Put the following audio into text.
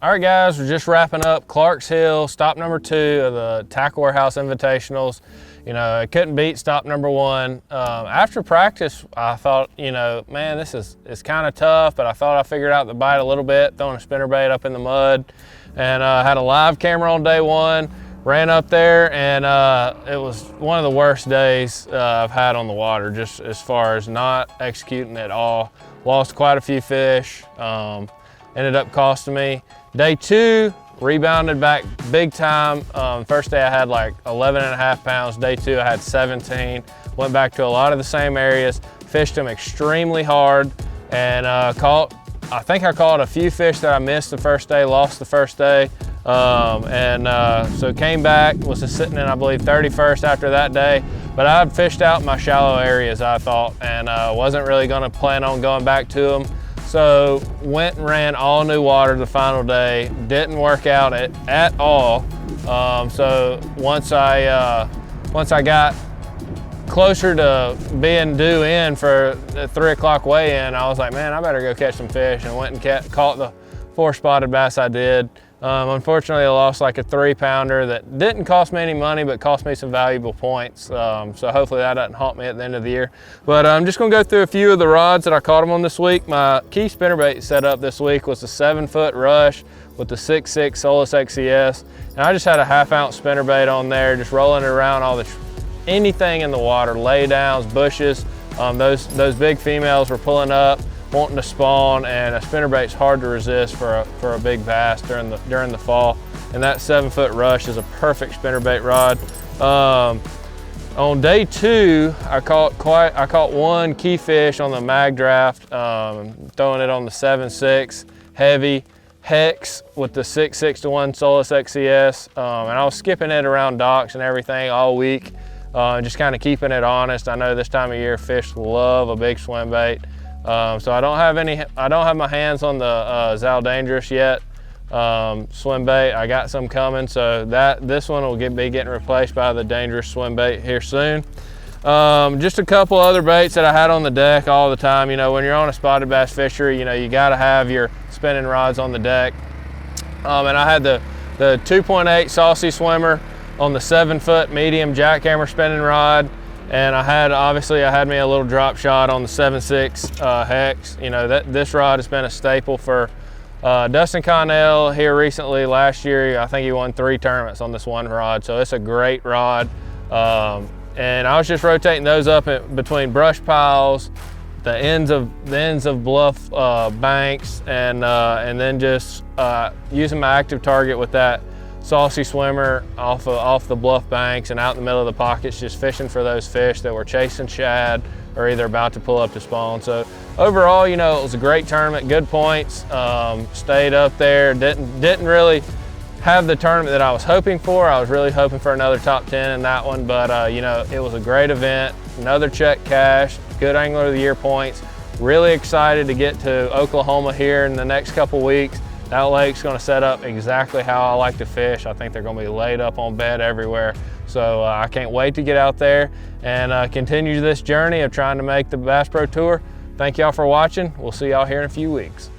All right, guys, we're just wrapping up Clark's Hill, stop number 2 of the Tackle Warehouse Invitationals. You know, I couldn't beat stop number 1. After practice, I thought, you know, man, it's kind of tough, but I thought I figured out the bite a little bit, throwing a spinnerbait up in the mud. And had a live camera on day 1, ran up there, and it was one of the worst days I've had on the water, just as far as not executing at all. Lost quite a few fish, ended up costing me. Day 2, rebounded back big time. First day I had like 11.5 pounds. Day 2 I had 17. Went back to a lot of the same areas, fished them extremely hard, and I think I caught a few fish that I missed the first day, lost the first day. So came back, was sitting in, I believe, 31st after that day. But I had fished out my shallow areas, I thought, and wasn't really gonna plan on going back to them. So went and ran all new water the final day. Didn't work out at all. So once I got closer to being due in for the 3 o'clock weigh-in, I was like, man, I better go catch some fish, and went and caught the 4 spotted bass I did. Unfortunately, I lost like a 3-pounder that didn't cost me any money, but cost me some valuable points. So hopefully that doesn't haunt me at the end of the year. But I'm just gonna go through a few of the rods that I caught them on this week. My key spinnerbait setup this week was the 7-foot Rush with the 6.6 Solus XCS. And I just had a 1/2 ounce spinnerbait on there, just rolling it around anything in the water, lay downs, bushes. Those big females were pulling up, wanting to spawn, and a spinnerbait's hard to resist for a big bass during the fall. And that 7-foot Rush is a perfect spinnerbait rod. On day 2, I caught 1 key fish on the mag draft, throwing it on the 7.6 heavy hex with the 6.6 to 1 Solus XCS, and I was skipping it around docks and everything all week, just kind of keeping it honest. I know this time of year fish love a big swim bait. So I don't have my hands on the Zal Dangerous yet swim bait. I got some coming, so this one will be getting replaced by the Dangerous swim bait here soon. Just a couple other baits that I had on the deck all the time. You know, when you're on a spotted bass fishery, you know, you got to have your spinning rods on the deck. And I had the 2.8 Saucy Swimmer on the 7-foot medium jackhammer spinning rod. And I had me a little drop shot on the 7.6 hex. You know, this rod has been a staple for Dustin Connell here recently. Last year, I think he won 3 tournaments on this one rod, so it's a great rod. And I was just rotating those up between brush piles, the ends of bluff banks, and then just using my active target with that Saucy Swimmer off the bluff banks and out in the middle of the pockets, just fishing for those fish that were chasing shad or either about to pull up to spawn. So overall, you know, it was a great tournament, good points. Stayed up there, didn't really have the tournament that I was hoping for. I was really hoping for another top 10 in that one, but you know, it was a great event. Another check cash, good Angler of the Year points. Really excited to get to Oklahoma here in the next couple weeks. That lake's gonna set up exactly how I like to fish. I think they're gonna be laid up on bed everywhere. So I can't wait to get out there and continue this journey of trying to make the Bass Pro Tour. Thank y'all for watching. We'll see y'all here in a few weeks.